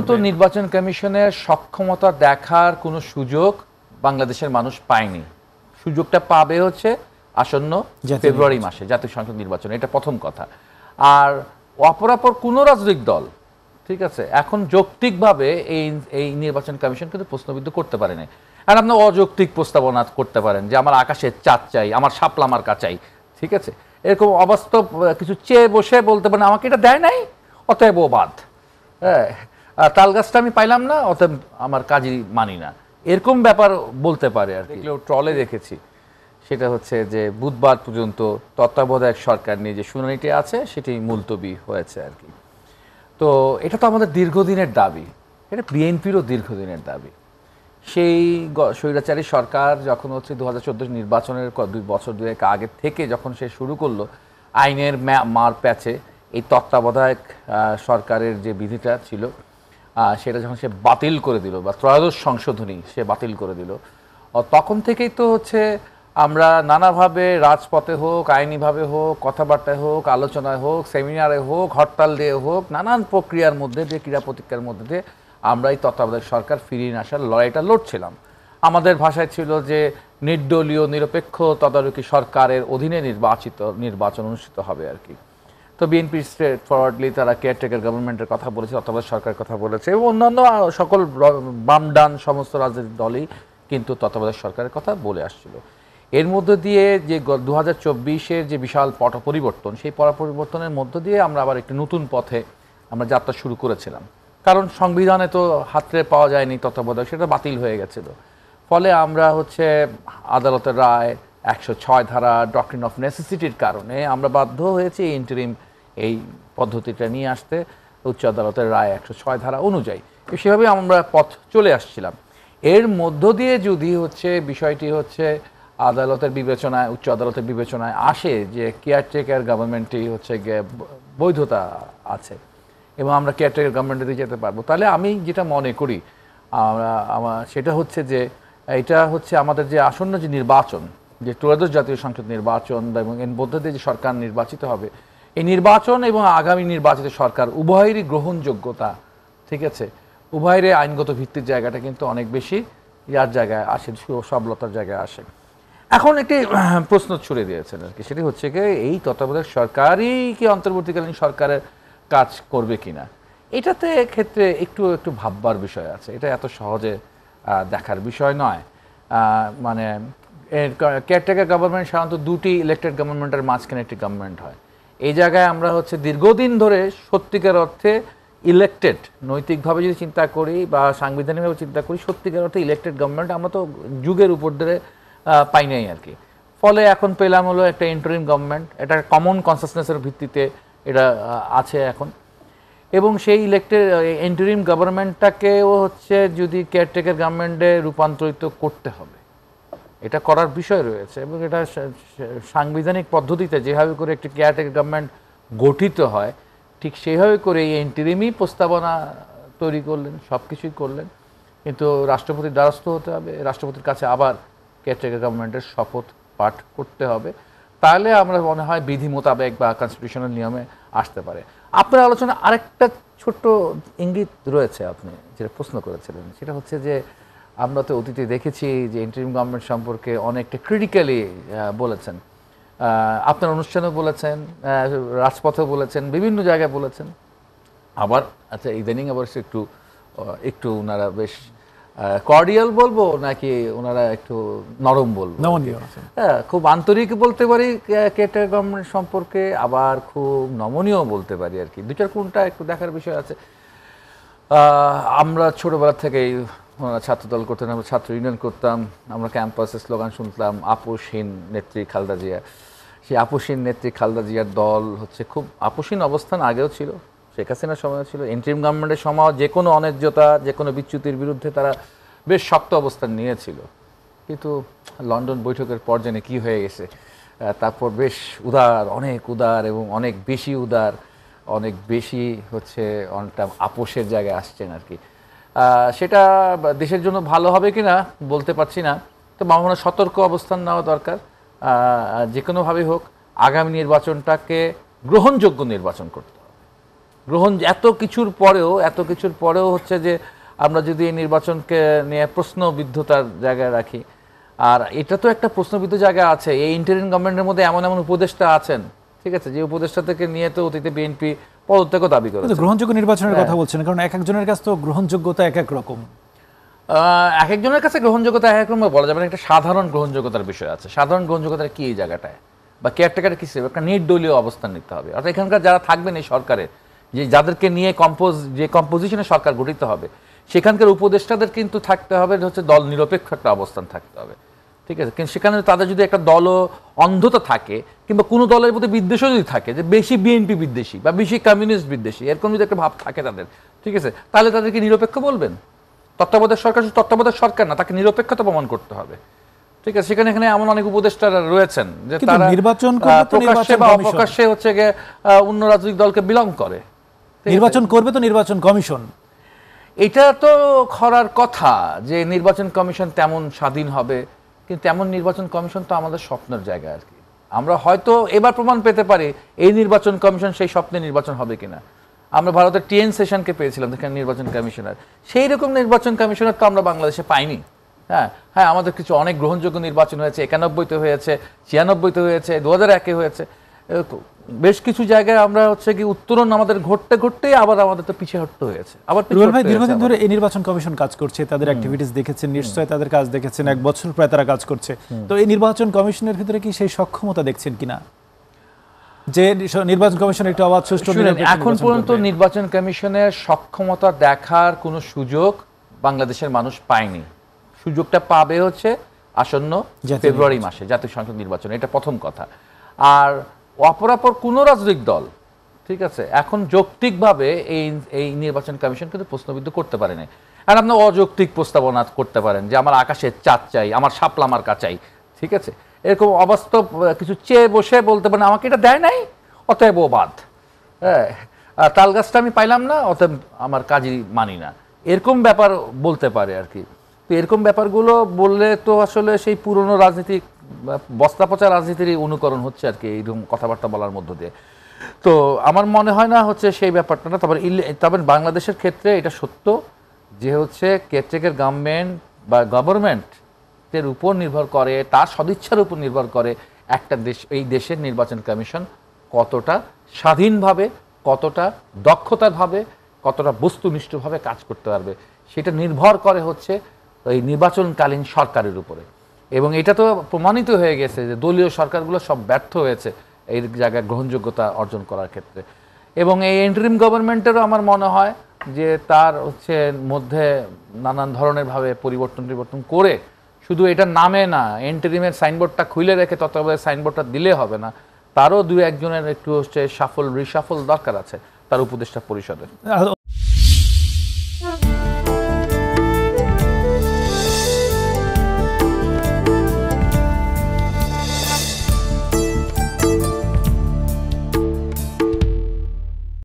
তো নির্বাচন কমিশনের সক্ষমতা দেখার কোনো সুযোগ বাংলাদেশের মানুষ পায়নি। সুযোগটা পাবে হচ্ছে আসন্ন ফেব্রুয়ারি মাসে জাতীয় সংসদ নির্বাচন, এটা প্রথম কথা। আর অপরাপর কোনো রাজনৈতিক দল, ঠিক আছে, এখন যৌক্তিকভাবে এই নির্বাচন কমিশন কিন্তু প্রশ্নবিদ্ধ করতে পারে না। আর আপনি অযৌক্তিক প্রস্তাবনা করতে পারেন যে আমার আকাশের চাঁদ চাই, আমার শাপলা মার্কা চাই, ঠিক আছে, এরকম অবাস্তব কিছু চেয়ে বসে বলতে পারেন আমাকে এটা দেয় নাই অতএব ও বাদ, হ্যাঁ, তাল গাছটা আমি পাইলাম না অতএব আমার কাজই মানি না, এরকম ব্যাপার বলতে পারে আর কি। ট্রলে দেখেছি সেটা হচ্ছে যে বুধবার পর্যন্ত তত্ত্বাবধায়ক সরকার নিয়ে যে শুনানিটি আছে সেটি মুলতবি হয়েছে আর কি। তো এটা তো আমাদের দীর্ঘদিনের দাবি, এটা বিএনপিরও দীর্ঘদিনের দাবি। সেই স্বৈরাচারী সরকার যখন হচ্ছে 2014 নির্বাচনের 2 বছর 2 আগে থেকে যখন সে শুরু করলো আইনের মার প্যাচে এই তত্ত্বাবধায়ক সরকারের যে বিধিটা ছিল সেটা যখন সে বাতিল করে দিল বা ত্রয়োদশ সংশোধনী সে বাতিল করে দিল, তখন থেকেই তো হচ্ছে আমরা নানাভাবে রাজপথে হোক, আইনিভাবে হোক, কথাবার্তায় হোক, আলোচনায় হোক, সেমিনারে হোক, হরতাল দিয়ে হোক, নানান প্রক্রিয়ার মধ্যে দিয়ে, ক্রীড়া প্রতিক্রিয়ার মধ্যে দিয়ে আমরা এই তত্ত্বাবধায়ক সরকার ফিরিয়ে নিয়ে আসার লড়াইটা লড়ছিলাম। আমাদের ভাষায় ছিল যে নির্দলীয় নিরপেক্ষ তদারকি সরকারের অধীনে নির্বাচন অনুষ্ঠিত হবে আর কি। তো বিএনপি স্ট্রেট ফরওয়ার্ডলি তারা কেয়ারটেকার গভর্নমেন্টের কথা বলেছে, তত্ত্বাবধায়ক সরকারের কথা বলেছে, এবং অন্যান্য সকল বাম ডান সমস্ত রাজনৈতিক দলই কিন্তু তত্ত্বাবধায়ক সরকারের কথা বলে আসছিল। এর মধ্য দিয়ে যে 2024-এর যে বিশাল পট পরিবর্তন, সেই পট পরিবর্তনের মধ্য দিয়ে আমরা আবার একটি নতুন পথে আমরা যাত্রা শুরু করেছিলাম। কারণ সংবিধানে তো হাতড়ে পাওয়া যায়নি তত্ত্বাবধায়ক, সেটা বাতিল হয়ে গেছিল। ফলে আমরা হচ্ছে আদালতের রায় 106 ধারা ডক্ট্রিন অফ নেসেসিটির কারণে আমরা বাধ্য হয়েছি ইন্টারিম এই পদ্ধতিটা নিয়ে আসতে উচ্চ আদালতের রায় 106 ধারা অনুযায়ী। সেভাবে আমরা পথ চলে আসছিলাম। এর মধ্য দিয়ে যদি হচ্ছে বিষয়টি হচ্ছে আদালতের বিবেচনায়, উচ্চ আদালতের বিবেচনায় আসে যে কেয়ারটেকার গভর্নমেন্টই হচ্ছে বৈধতা আছে এবং আমরা কেয়ারটেকার গভর্নমেন্টে দিয়ে যেতে পারবো, তাহলে আমি যেটা মনে করি সেটা হচ্ছে যে এটা হচ্ছে আমাদের যে আসন্ন যে নির্বাচন, যে ত্রয়োদশ জাতীয় সংসদ নির্বাচন এবং এর মধ্য দিয়ে যে সরকার নির্বাচিত হবে, এই নির্বাচন এবং আগামী নির্বাচিত সরকার উভয়েরই গ্রহণযোগ্যতা, ঠিক আছে, উভয়ের আইনগত ভিত্তির জায়গাটা কিন্তু অনেক বেশি ইয়ার জায়গায় আসে, সবলতার জায়গায় আসে। এখন একটি প্রশ্ন ছুড়ে দিয়েছেন আর কি, সেটি হচ্ছে কি এই তত্ত্বাবধায়ক সরকারই কি অন্তর্বর্তীকালীন সরকারের কাজ করবে কিনা, এটাতে ক্ষেত্রে একটু ভাববার বিষয় আছে। এটা এত সহজে দেখার বিষয় নয়। মানে কেয়ারটেকার গভর্নমেন্ট সাধারণত দুটি ইলেক্টেড গভর্নমেন্টের মাঝখানে একটি গভর্নমেন্ট হয়। এই জায়গায় আমরা হচ্ছে দীর্ঘদিন ধরে সত্যিকার অর্থে ইলেক্টেড, নৈতিকভাবে যদি চিন্তা করি বা সাংবিধানিকভাবে চিন্তা করি, সত্যিকার অর্থে ইলেক্টেড গভর্নমেন্ট আমরা তো যুগের উপর ধরে পাই নাই আর কি। ফলে এখন পেলাম হলো একটা ইন্টারিম গভর্নমেন্ট, এটা কমন কনসাসনেসের ভিত্তিতে এটা আছে এখন, এবং সেই ইলেক্টেড ইন্টারিম গভর্নমেন্টটাকেও হচ্ছে যদি কেয়ারটেকার গভর্নমেন্টে রূপান্তরিত করতে হবে, এটা করার বিষয় রয়েছে। এবং এটা সাংবিধানিক পদ্ধতিতে যেভাবে করে একটি কেয়ারটেকার গভর্নমেন্ট গঠিত হয় ঠিক সেইভাবে করে এই ইন্টারিমই প্রস্তাবনা তৈরি করলেন, সব কিছুই করলেন, কিন্তু রাষ্ট্রপতির দ্বারস্থ হতে হবে, রাষ্ট্রপতির কাছে আবার কেয়ারটেকার গভর্নমেন্টের শপথ পাঠ করতে হবে, তাহলে আমরা মনে হয় বিধি মোতাবেক বা কনস্টিটিউশনাল নিয়মে আসতে পারে। আপনার আলোচনা আরেকটা ছোট্ট ইঙ্গিত রয়েছে, আপনি যেটা প্রশ্ন করেছিলেন, সেটা হচ্ছে যে আমরা তো অতীতে দেখেছি যে ইন্টারিম গভর্নমেন্ট সম্পর্কে অনেকটা ক্রিটিক্যালি বলেছেন, আপনার অনুষ্ঠানেও বলেছেন, রাজপথেও বলেছেন, বিভিন্ন জায়গায় বলেছেন। আবার আচ্ছা ইদানিং আবার একটু ওনারা বেশ কর্ডিয়াল বলবো নাকি ওনারা একটু নরম বলবো, হ্যাঁ, খুব আন্তরিক বলতে পারি কেয়ারটেকার গভর্নমেন্ট সম্পর্কে, আবার খুব নমনীয় বলতে পারি আর কি। দুটার কোনটা একটু দেখার বিষয় আছে। আমরা ছোটবেলা থেকেই ছাত্রদল করতাম, আমরা ছাত্র ইউনিয়ন করতাম, আমরা ক্যাম্পাসে স্লোগান শুনতাম আপোষহীন নেত্রী খালেদা জিয়া। সেই আপোষহীন নেত্রী খালেদা জিয়ার দল হচ্ছে খুব আপোষহীন অবস্থান আগেও ছিল, শেখ হাসিনার সময় ছিল, ইন্টারিম গভর্নমেন্টের সময় যে কোনো অন্যায্যতা, যে কোনো বিচ্যুতির বিরুদ্ধে তারা বেশ শক্ত অবস্থান নিয়েছিল। কিন্তু লন্ডন বৈঠকের পর জেনে কী হয়ে গেছে, তারপর বেশ অনেক উদার এবং অনেক বেশি হচ্ছে অনেকটা আপোষের জায়গায় আসছেন আর কি। সেটা দেশের জন্য ভালো হবে কি না বলতে পারছি না, তো আমার মনে হয় সতর্ক অবস্থান নেওয়া দরকার। যে কোনোভাবেই হোক আগামী নির্বাচনটাকে গ্রহণযোগ্য নির্বাচন করতে হবে, এত কিছুর পরেও হচ্ছে যে আমরা যদি এই নির্বাচনকে নিয়ে প্রশ্নবিদ্ধতার জায়গায় রাখি, আর এটা তো একটা প্রশ্নবিদ্ধ জায়গা আছে, এই ইন্টারিম গভর্নমেন্টের মধ্যে এমন এমন উপদেষ্টা আছেন, ঠিক আছে, যে উপদেষ্টা থেকে নিয়ে তো অতীতে বিএনপি পদত্যাগও দাবি করে। গ্রহণযোগ্য নির্বাচনের কথা বলছেন, কারণ এক একজনের কাছে তো গ্রহণযোগ্যতা এক এক রকম। এক একজনের কাছে গ্রহণযোগ্যতা এক এক রকম বলা যাবে না, একটা সাধারণ গ্রহণযোগ্যতার বিষয় আছে। সাধারণ গ্রহণযোগ্যতার কি এই জায়গাটায়, বা কেয়ারটেকারের কি একটা নির্দলীয় অবস্থান নিতে হবে, অর্থাৎ এখানকার যারা থাকবেন এই সরকারে, যে যাদেরকে নিয়ে কম্পোজিশনে সরকার গঠিত হবে, সেখানকার উপদেষ্টাদের কিন্তু থাকতে হবে হচ্ছে দল নিরপেক্ষ একটা অবস্থান থাকতে হবে, ঠিক আছে। কিন্তু সেখানে তাদের যদি একটা দল অন্ধতা থাকে, কিংবা কোনো দলের প্রতি বিদ্বেষও যদি থাকে, যে বেশি বিএনপি বিদ্বেষী বা বেশি কমিউনিস্ট বিদ্বেষী, এরকম যদি একটা ভাব থাকে তাদের, ঠিক আছে, তাহলে তাদেরকে নিরপেক্ষ বলবেন? তত্ত্বাবধায়ক সরকার শুধু তত্ত্বাবধায়ক সরকার না, তাকে নিরপেক্ষতা প্রমাণ করতে হবে, ঠিক আছে। সেখানে এখানে এমন অনেক উপদেষ্টারা রয়েছেন যে তারা নির্বাচন প্রকাশ্যে বা অপ্রকাশ্যে হচ্ছে গিয়ে অন্য রাজনৈতিক দলকে বিলং করে। নির্বাচন করবে তো নির্বাচন কমিশন, এটা তো করার কথা যে নির্বাচন কমিশন তেমন স্বাধীন হবে, কিন্তু তেমন নির্বাচন কমিশন তো আমাদের স্বপ্নের জায়গা আর কি। আমরা হয়তো এবার প্রমাণ পেতে পারি এই নির্বাচন কমিশন সেই স্বপ্নে নির্বাচন হবে কিনা। আমরা ভারতের টিএন সেশনকে পেয়েছিলাম যেখানে নির্বাচন কমিশনার, সেই রকম নির্বাচন কমিশনার তো আমরা বাংলাদেশে পাইনি। হ্যাঁ, আমাদের কিছু অনেক গ্রহণযোগ্য নির্বাচন হয়েছে, 91-তে হয়েছে, 96-তে হয়েছে, 2001-এ হয়েছে, বেশ কিছু জায়গায় আমরা হচ্ছে কি উত্তরণ আমাদের ঘটতেই আবার আমাদের তো পিছিয়ে হটতে হয়েছে। আবার দীর্ঘদিন ধরে এই নির্বাচন কমিশন কাজ করছে, তাদের অ্যাক্টিভিটিস দেখেছেন, নিশ্চয়ই তাদের কাজ দেখেছেন, 1 বছর প্রায় তারা কাজ করছে। তো এই নির্বাচন কমিশনের ভিতরে কি সেই সক্ষমতা দেখছেন কিনা যে নির্বাচন কমিশন একটু অবাধ সুষ্ঠু? এখন পর্যন্ত নির্বাচন কমিশনের সক্ষমতা দেখার কোনো সুযোগ বাংলাদেশের মানুষ পায়নি। সুযোগটা পাবে হচ্ছে আসন্ন ফেব্রুয়ারি মাসে জাতীয় সংসদ নির্বাচন, এটা প্রথম কথা। আর অপরাপর কোনো রাজনৈতিক দল, ঠিক আছে, এখন যৌক্তিকভাবে এই নির্বাচন কমিশন কিন্তু প্রশ্নবিদ্ধ করতে পারে না। আর আপনি অযৌক্তিক প্রস্তাবনা করতে পারেন যে আমার আকাশের চাঁদ চাই, আমার শাপলা মার্কা চাই, ঠিক আছে, এরকম অবাস্তব কিছু চেয়ে বসে বলতে পারেন আমাকে এটা দেয় নাই অতএব ও বাদ, হ্যাঁ, তাল গাছটা আমি পাইলাম না অতএব আমার কাজই মানি না, এরকম ব্যাপার বলতে পারে আর কি। তো এরকম ব্যাপারগুলো বললে তো আসলে সেই পুরনো রাজনীতিক বস্তা পচা রাজনীতির অনুকরণ হচ্ছে আর কি, এইরকম কথাবার্তা বলার মধ্য দিয়ে। তো আমার মনে হয় না হচ্ছে সেই ব্যাপারটা না। তবে বাংলাদেশের ক্ষেত্রে এটা সত্য যে হচ্ছে কেয়ারটেকার গভর্নমেন্ট বা গভর্নমেন্টের উপর নির্ভর করে, তার সদিচ্ছার উপর নির্ভর করে একটা দেশ, এই দেশের নির্বাচন কমিশন কতটা স্বাধীনভাবে, কতটা দক্ষতারভাবে, কতটা বস্তুনিষ্ঠভাবে কাজ করতে পারবে, সেটা নির্ভর করে হচ্ছে এই নির্বাচনকালীন সরকারের উপরে। এবং এটা তো প্রমাণিত হয়ে গেছে যে দলীয় সরকারগুলো সব ব্যর্থ হয়েছে এই জায়গায় গ্রহণযোগ্যতা অর্জন করার ক্ষেত্রে। এবং এই ইন্টারিম গভর্নমেন্টেরও আমার মনে হয় যে তার হচ্ছে মধ্যে নানান ধরনের ভাবে পরিবর্তন করে শুধু এটা নামে না, ইন্টারিমের সাইনবোর্ডটা খুলে রেখে তত্ত্বাবধায়ক সাইনবোর্ডটা দিলে হবে না, তারও 2-1 জনের একটু হচ্ছে রিসাফল দরকার আছে তার উপদেষ্টা পরিষদের।